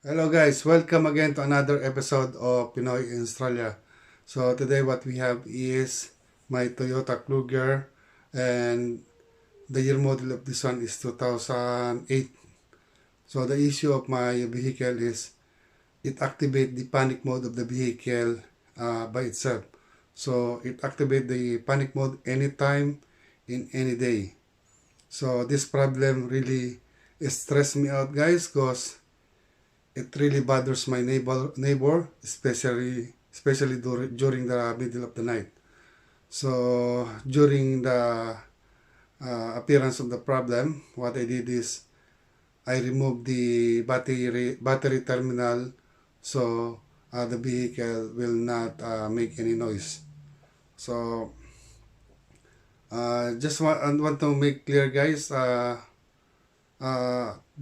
Hello guys, welcome again to another episode of Pinoy in Australia. So today what we have is my Toyota Kluger, and the year model of this one is 2008. So the issue of my vehicle is it activates the panic mode of the vehicle by itself. So it activates the panic mode anytime in any day. So this problem really stressed me out guys, because it really bothers my neighbor, especially during the middle of the night. So during the appearance of the problem, what I did is I removed the battery terminal, so the vehicle will not make any noise. So just want to make clear guys,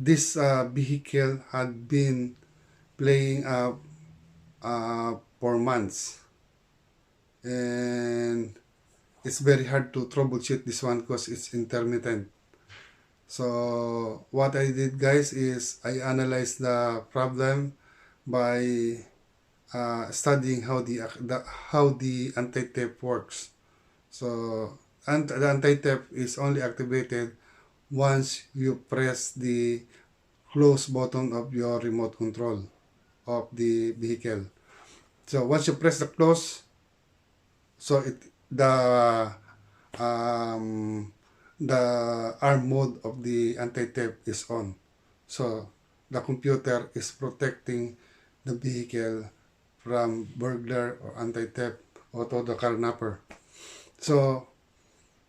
this vehicle had been playing for months, and it's very hard to troubleshoot this one because it's intermittent. So what I did guys is I analyzed the problem by studying how the anti-tape works. So the anti-tape is only activated once you press the close button of your remote control of the vehicle. So once you press the close, so um, the arm mode of the anti-tape is on. So the computer is protecting the vehicle from burglar or anti-tape or to the carnapper. So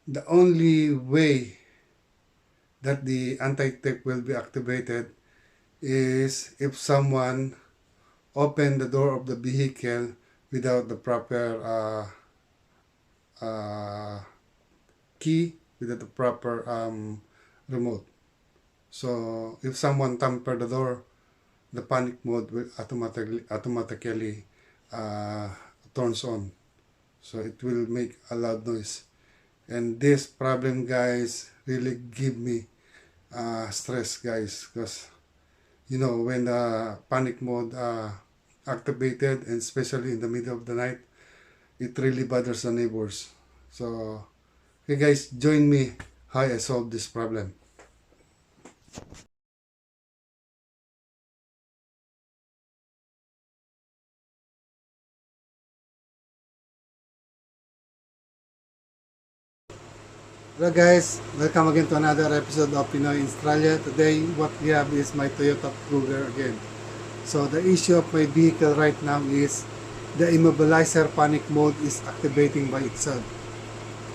the only way that the anti-tape will be activated is if someone open the door of the vehicle without the proper key, without the proper remote. So if someone tamper the door, the panic mode will automatically turns on. So it will make a loud noise. And this problem guys really give me stress guys, because you know when the panic mode activated, and especially in the middle of the night, it really bothers the neighbors. So okay guys, join me how I solve this problem. Hello guys, welcome again to another episode of Pinoy in Australia. Today what we have is my Toyota Kluger again. So the issue of my vehicle right now is the immobilizer panic mode is activating by itself.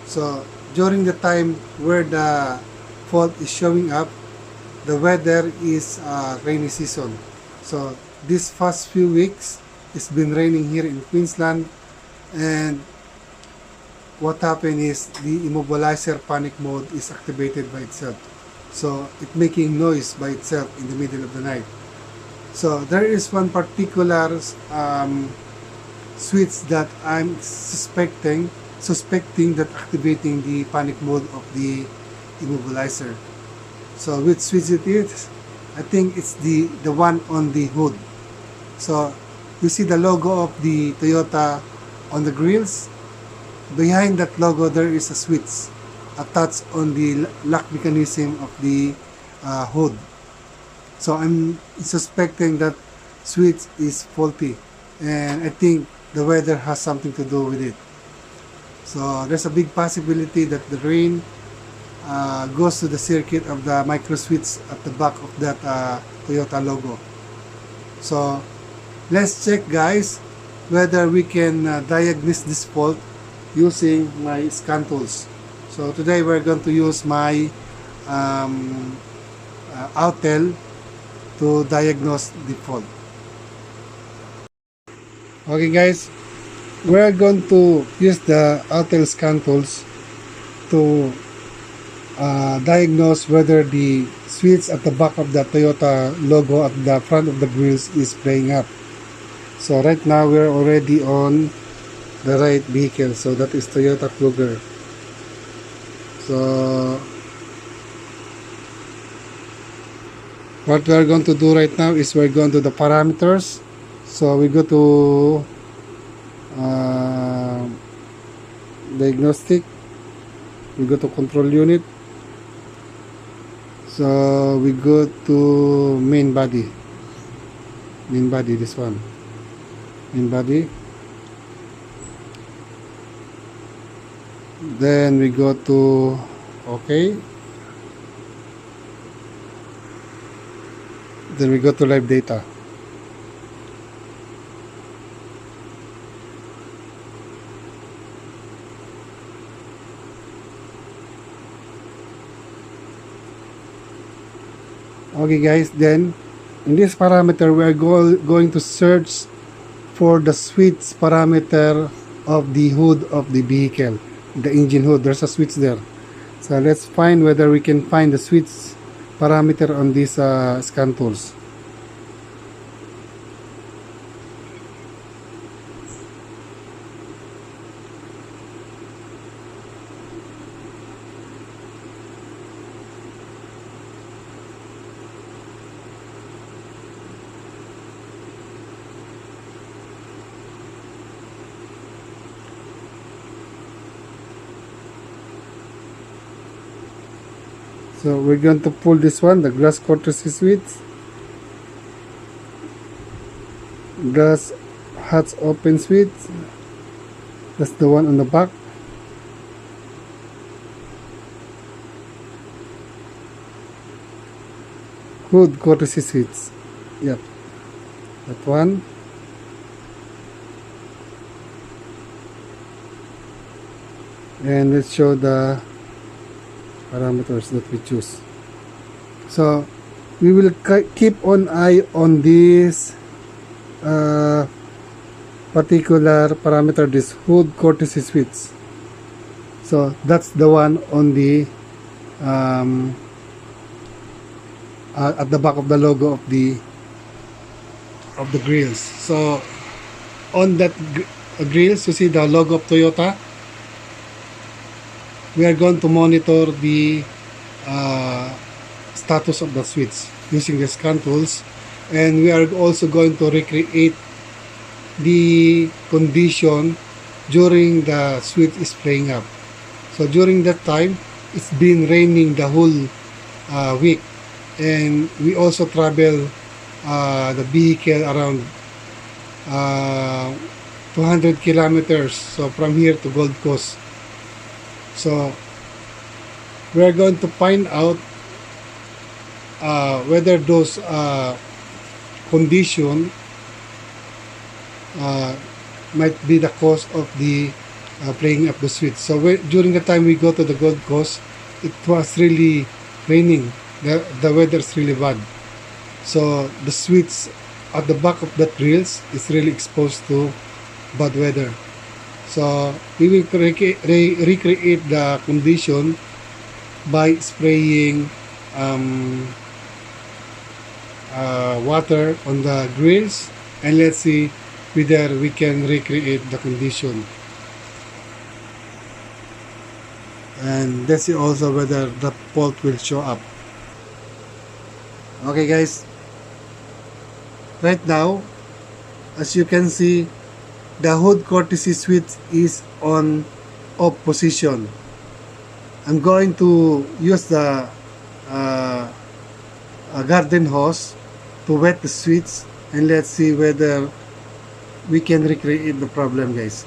So during the time where the fault is showing up, the weather is rainy season. So this past few weeks it's been raining here in Queensland, and what happened is the immobilizer panic mode is activated by itself. So it making noise by itself in the middle of the night. So there is one particular switch that I'm suspecting that activating the panic mode of the immobilizer. So which switch it is? I think it's the one on the hood. So you see the logo of the Toyota on the grills. Behind that logo there is a switch attached on the lock mechanism of the hood. So I'm suspecting that switch is faulty, and I think the weather has something to do with it. So there's a big possibility that the rain goes to the circuit of the micro switch at the back of that Toyota logo. So let's check guys whether we can diagnose this fault using my scan tools. So today we're going to use my Autel to diagnose the fault. Okay guys, we're going to use the Autel scan tools to diagnose whether the switch at the back of the Toyota logo at the front of the grills is playing up. So right now we're already on the right vehicle, so that is Toyota Kluger. So What we are going to do right now is we're going to the parameters. So we go to diagnostic, we go to control unit, so we go to main body, this one, main body. Then we go to OK. Then we go to live data. Okay guys, then in this parameter we are going to search for the switch parameter of the hood of the vehicle, the engine hood. There's a switch there. So let's find whether we can find the switch parameter on these scan tools. So we're going to pull this one, the glass courtesy switch, glass hatch open switch. That's the one on the back. Hood courtesy switch. Yep, that one. And let's show the parameters that we choose. So we will keep an eye on this particular parameter, this hood courtesy switch. So that's the one on the at the back of the logo of the grills. So on that grills, you see the logo of Toyota. We are going to monitor the status of the switch using the scan tools, and we are also going to recreate the condition during the switch is playing up. So during that time, it's been raining the whole week, and we also travel the vehicle around 200 kilometers, so from here to Gold Coast. So we are going to find out whether those condition might be the cause of the playing up the switch. So during the time we go to the Gold Coast, it was really raining. The weather is really bad. So the switch at the back of that grills is really exposed to bad weather. So we will recreate the condition by spraying water on the grills, and let's see whether we can recreate the condition. And let's see also whether the fault will show up. Okay guys, right now, as you can see, the hood courtesy switch is on off position. I'm going to use the garden hose to wet the switch, and let's see whether we can recreate the problem, guys.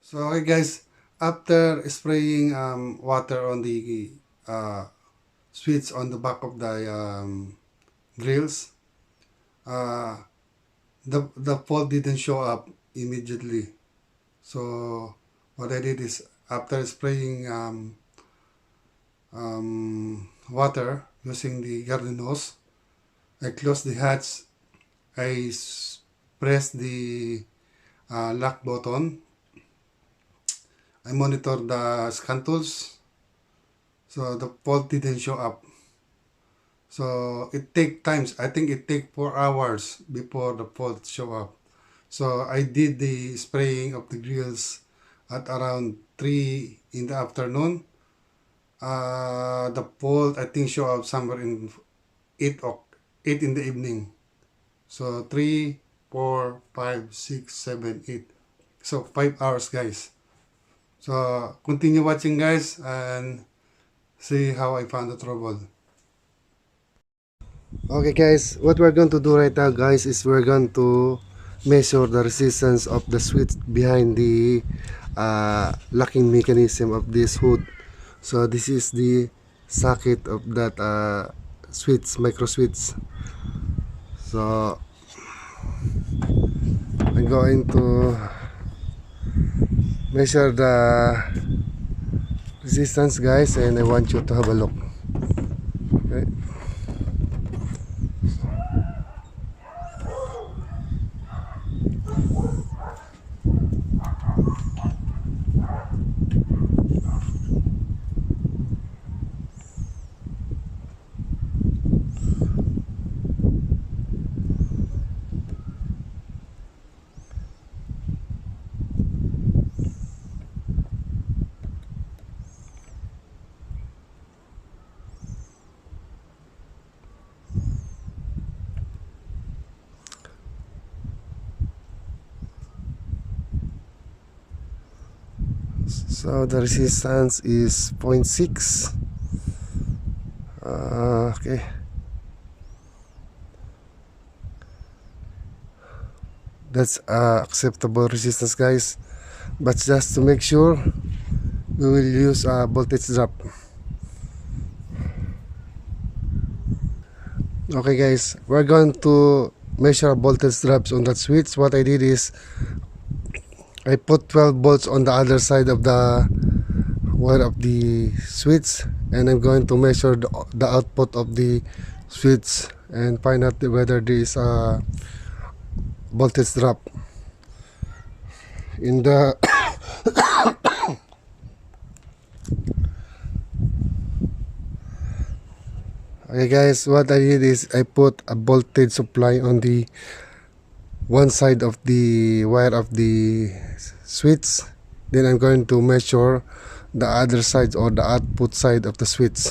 So okay guys, after spraying water on the switch on the back of the grills, uh, the fault didn't show up immediately. So what I did is after spraying water using the garden hose, I closed the hatch. I pressed the lock button. I monitored the scan tools. So the fault didn't show up. So it take times. I think it take 4 hours before the fault show up. So I did the spraying of the grills at around 3 in the afternoon. The fault I think show up somewhere in 8 in the evening. So 3, 4, 5, 6, 7, 8. So 5 hours guys. So continue watching guys and see how I found the trouble. Okay guys, what we're going to do right now guys is we're going to measure the resistance of the switch behind the locking mechanism of this hood. So this is the socket of that switch, micro switch. So I'm going to measure the resistance guys, and I want you to have a look. Okay. So the resistance is 0.6. Okay. That's acceptable resistance guys. But just to make sure, we will use a voltage drop. Okay guys, we're going to measure voltage drops on that switch. What I did is I put 12 volts on the other side of the wire of the switch, and I'm going to measure the output of the switch and find out whether there is a voltage drop in the okay guys, what I did is I put a voltage supply on the one side of the wire of the switch. Then I'm going to measure the other side or the output side of the switch.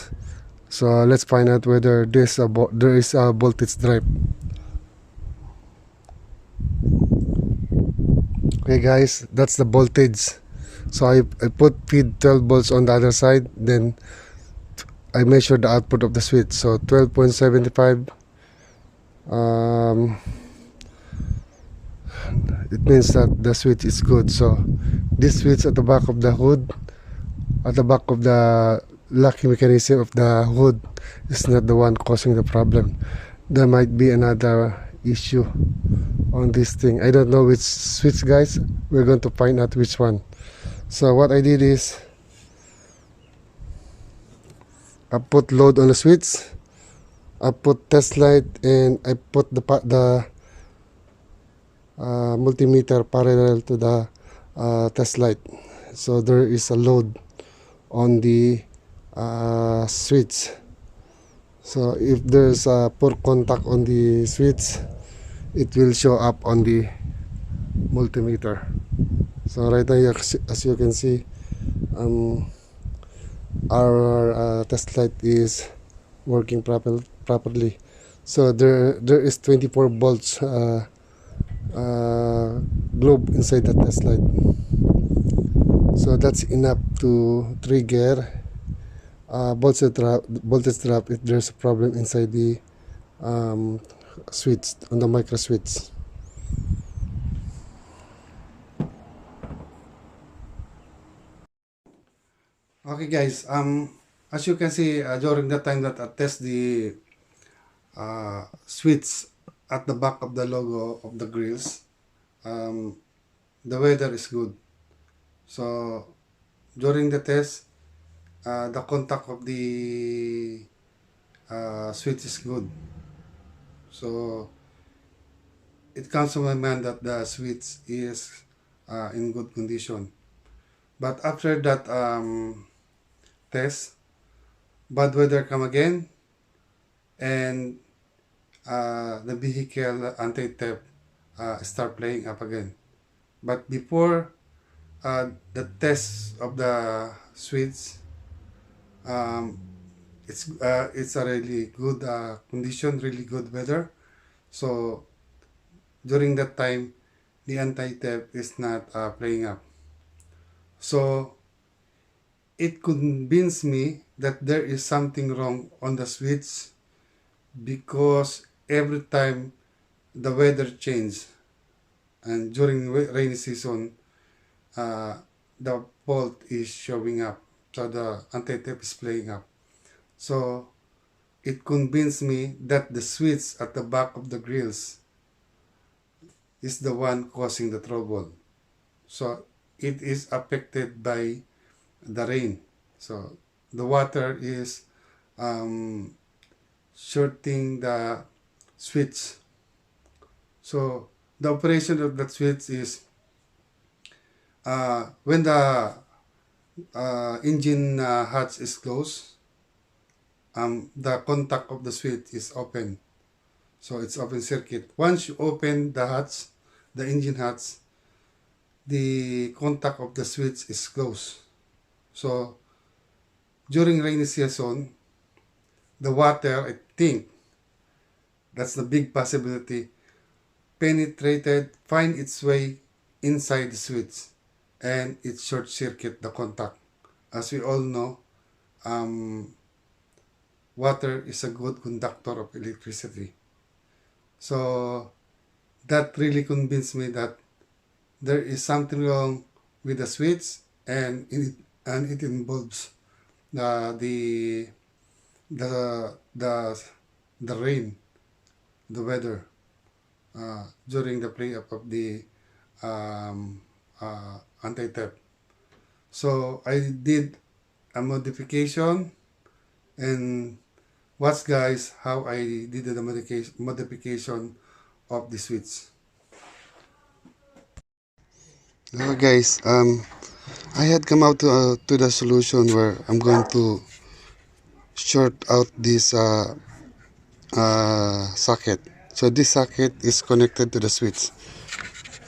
So let's find out whether there is a voltage drop. Okay guys, that's the voltage. So I put feed 12 volts on the other side, then I measure the output of the switch. So 12.75. It means that the switch is good. So this switch at the back of the hood, at the back of the locking mechanism of the hood, is not the one causing the problem. There might be another issue on this thing. I don't know which switch guys. We're going to find out which one. So what I did is I put load on the switch, I put test light, and I put the multimeter parallel to the test light. So there is a load on the switch. So if there's a poor contact on the switch, it will show up on the multimeter. So right now, as you can see, our test light is working properly. So there is 24 volts globe inside the test light. So that's enough to trigger voltage drop if there's a problem inside the switch, on the micro switch. Okay guys, as you can see, during the time that I test the switch at the back of the logo of the grills, um, the weather is good. So during the test, the contact of the switch is good. So it comes to my mind that the switch is in good condition. But after that test, bad weather come again, and the vehicle anti-theft start playing up again. But before the test of the switch, um, it's a really good condition, really good weather. So during that time, the anti-theft is not playing up. So it convinced me that there is something wrong on the switch because every time the weather change and during rainy season, uh, the fault is showing up. So the anti-theft is playing up. So it convinced me that the switch at the back of the grills is the one causing the trouble. So it is affected by the rain. So the water is um, shorting the switch. So the operation of that switch is when the engine hatch is closed, the contact of the switch is open. So it's open circuit. Once you open the hatch, the engine hatch, the contact of the switch is closed. So during rainy season, the water, I think, that's the big possibility, penetrated, find its way inside the switch, and it short circuit the contact. As we all know, um, water is a good conductor of electricity. So that really convinced me that there is something wrong with the switch, and it involves the the the the rain, the weather during the play up of the anti-theft. So I did a modification, and watch guys how I did the modification of the switch. Hello guys, I had come out to the solution where I'm going to short out this socket. So this socket is connected to the switch.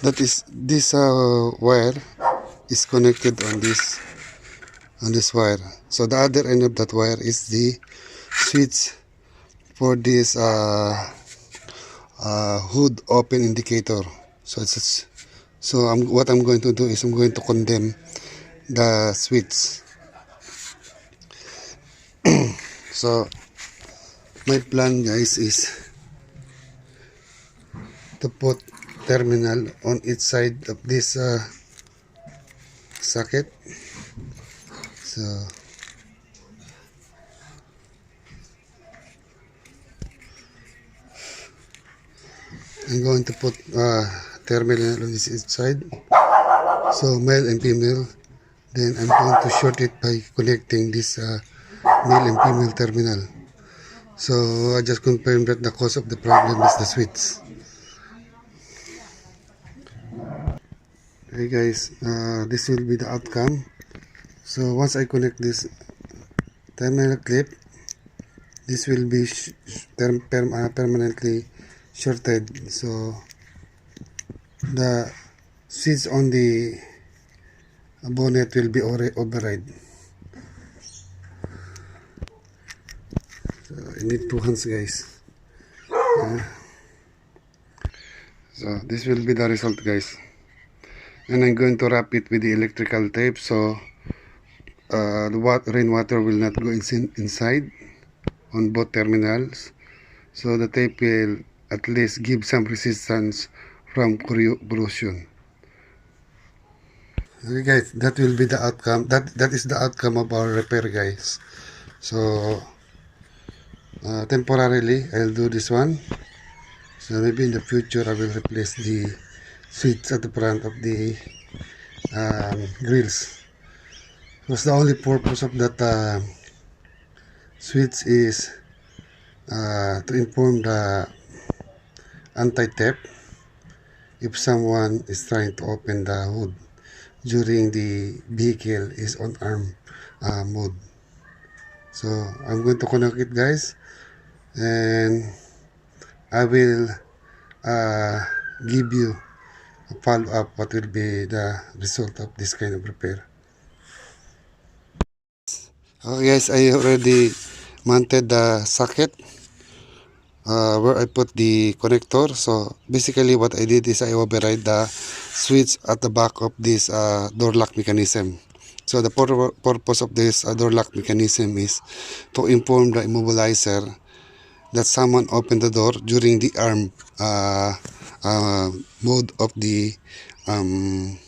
That is, this wire is connected on this wire. So the other end of that wire is the switch for this hood open indicator. So what I'm going to do is I'm going to condemn the switch. So my plan guys is to put terminal on each side of this socket. So I'm going to put terminal on this side, so male and female. Then I'm going to short it by connecting this male and female terminal. So I just confirmed that the cause of the problem is the switch. Hey guys, this will be the outcome. So once I connect this terminal clip, this will be permanently shorted. So the switch on the bonnet will be override. So I need 2 hands guys. So this will be the result guys. And I'm going to wrap it with the electrical tape so the rainwater will not go inside on both terminals. So the tape will at least give some resistance from corrosion. Okay guys, that will be the outcome. That is the outcome of our repair, guys. So temporarily I'll do this one. So maybe in the future I will replace the switch at the front of the grills. Because the only purpose of that switch is to inform the anti-theft if someone is trying to open the hood during the vehicle is on arm mode. So I'm going to connect it, guys, and I will uh, give you a follow up what will be the result of this kind of repair. Okay guys, I already mounted the socket where I put the connector. So basically what I did is I override the switch at the back of this door lock mechanism. So the purpose of this door lock mechanism is to inform the immobilizer that someone opened the door during the arm uh, mode of the um,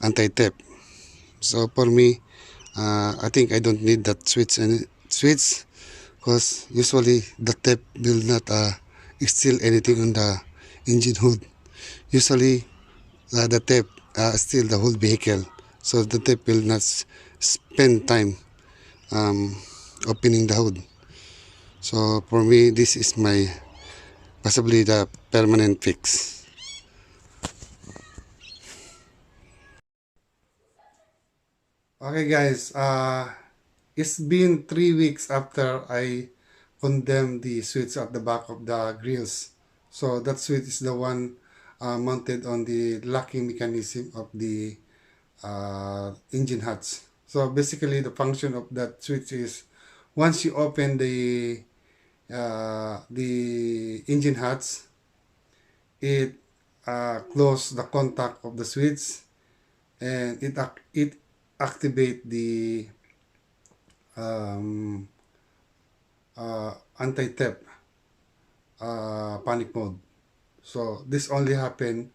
anti-theft. So for me, I think I don't need that switch because usually the tape will not steal anything on the engine hood. Usually the tape steal the whole vehicle, so the tape will not spend time um, opening the hood. So for me, this is my possibly the permanent fix. Okay guys, it's been 3 weeks after I condemned the switch at the back of the grills. So that switch is the one mounted on the locking mechanism of the engine hatch. So basically the function of that switch is once you open the engine hatch, it close the contact of the switch and it activate the um, anti-theft panic mode. So this only happen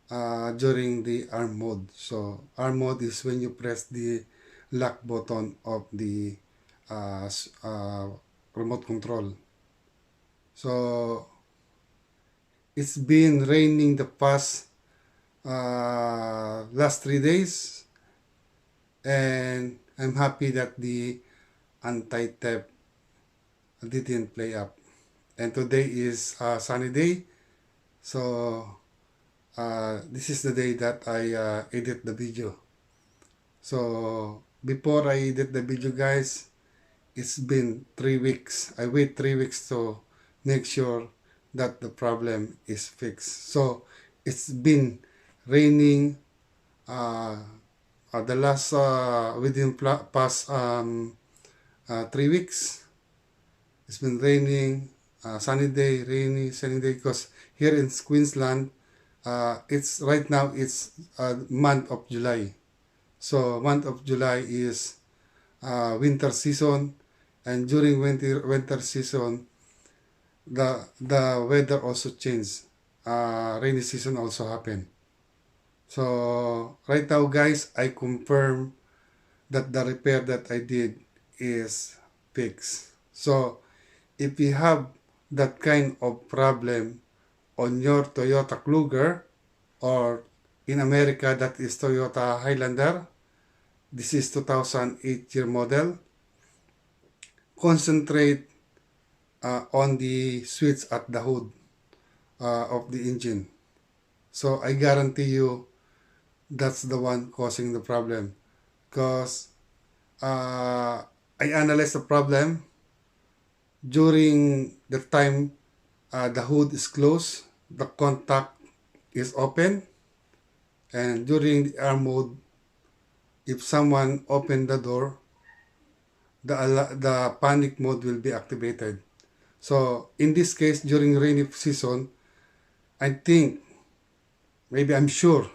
during the arm mode. So arm mode is when you press the lock button of the uh, remote control. So it's been raining the past last 3 days, and I'm happy that the anti-theft didn't play up. And today is a sunny day, so this is the day that I edit the video. So before I edit the video, guys, it's been 3 weeks. I wait 3 weeks to make sure that the problem is fixed. So it's been raining uh, the last within past 3 weeks. It's been raining, sunny day, rainy, sunny day. Because here in Queensland, it's right now it's month of July. So month of July is winter season, and during winter season, the weather also changes. Rainy season also happen. So right now, guys, I confirm that the repair that I did is fixed. So if you have that kind of problem on your Toyota Kluger, or in America that is Toyota Highlander, this is 2008 year model, concentrate on the switch at the hood of the engine. So I guarantee you that's the one causing the problem, because I analyzed the problem during the time the hood is closed, the contact is open, and during the arm mode, if someone open the door, the panic mode will be activated. So in this case, during rainy season, I think, maybe I'm sure,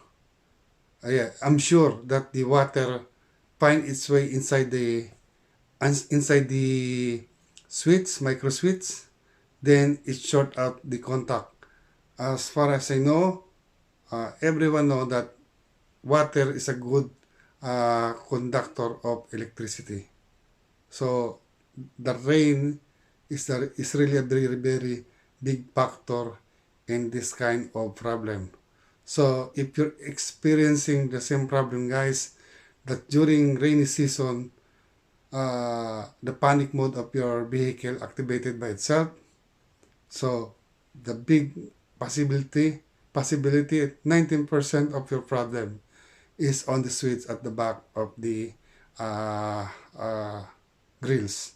yeah, I'm sure that the water find its way inside the switch, micro switch, then it short out the contact. As far as I know, everyone know that water is a good conductor of electricity. So the rain is really a very, very big factor in this kind of problem. So if you're experiencing the same problem, guys, that during rainy season, the panic mode of your vehicle activated by itself. So the big possibility 19% of your problem is on the switch at the back of the uh, uh, grills.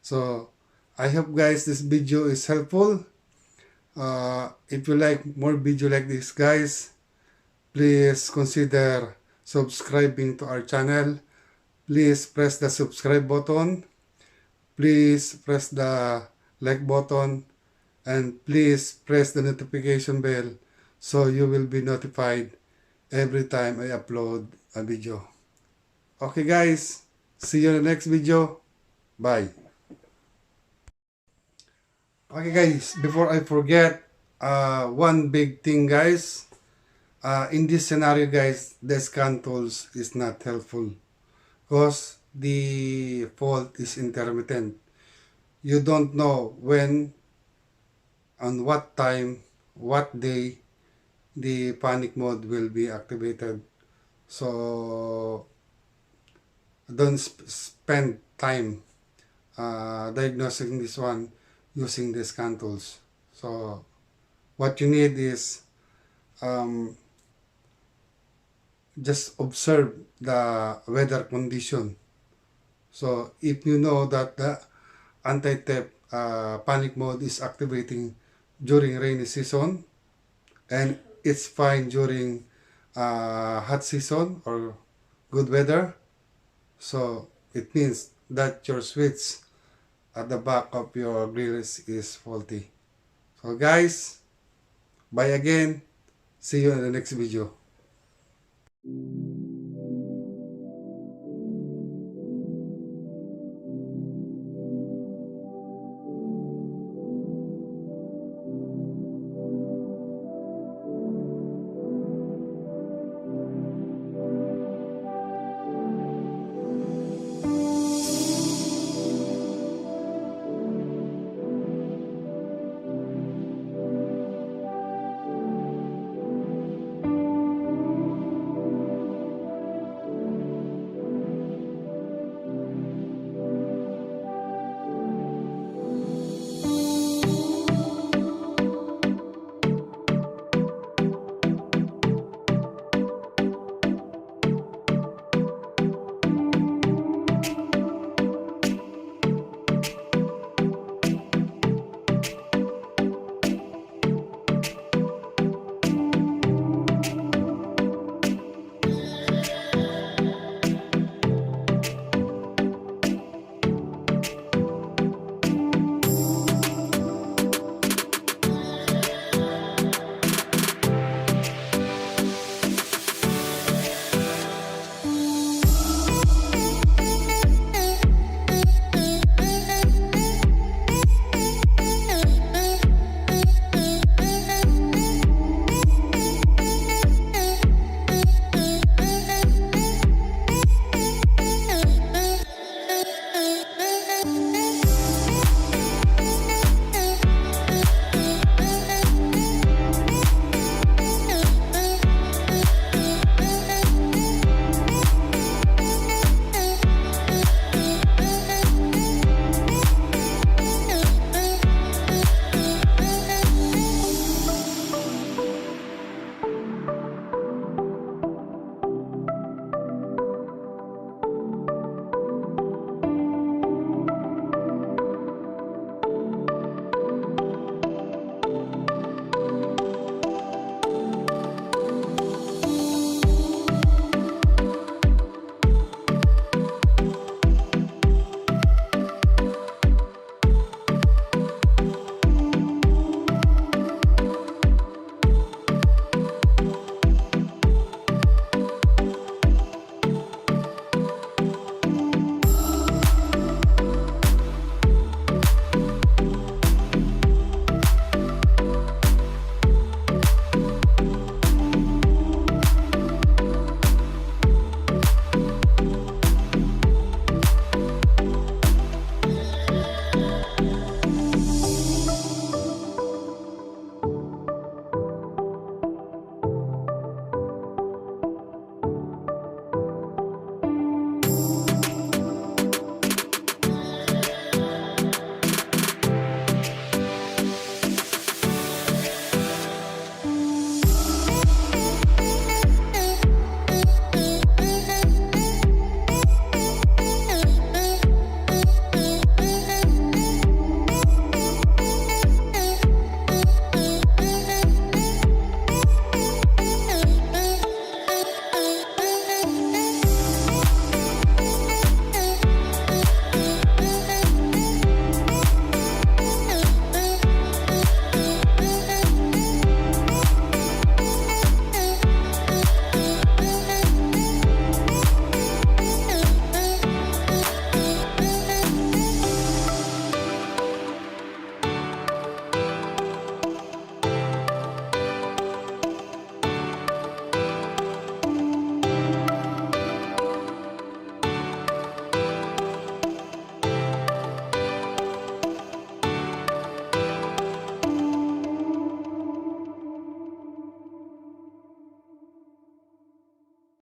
So I hope guys this video is helpful. If you like more video like this, guys, please consider subscribing to our channel. Please press the subscribe button. Please press the like button. And please press the notification bell so you will be notified every time I upload a video. Okay guys, see you in the next video. Bye. Okay guys, before I forget, one big thing guys, in this scenario guys, the scan tools is not helpful because the fault is intermittent. You don't know when, on what time, what day the panic mode will be activated. So don't spend time diagnosing this one using the scan tools. So what you need is just observe the weather condition. So if you know that the anti-theft panic mode is activating during rainy season and it's fine during hot season or good weather, so it means that your switch at the back of your grill is faulty. So guys, bye again. See you in the next video.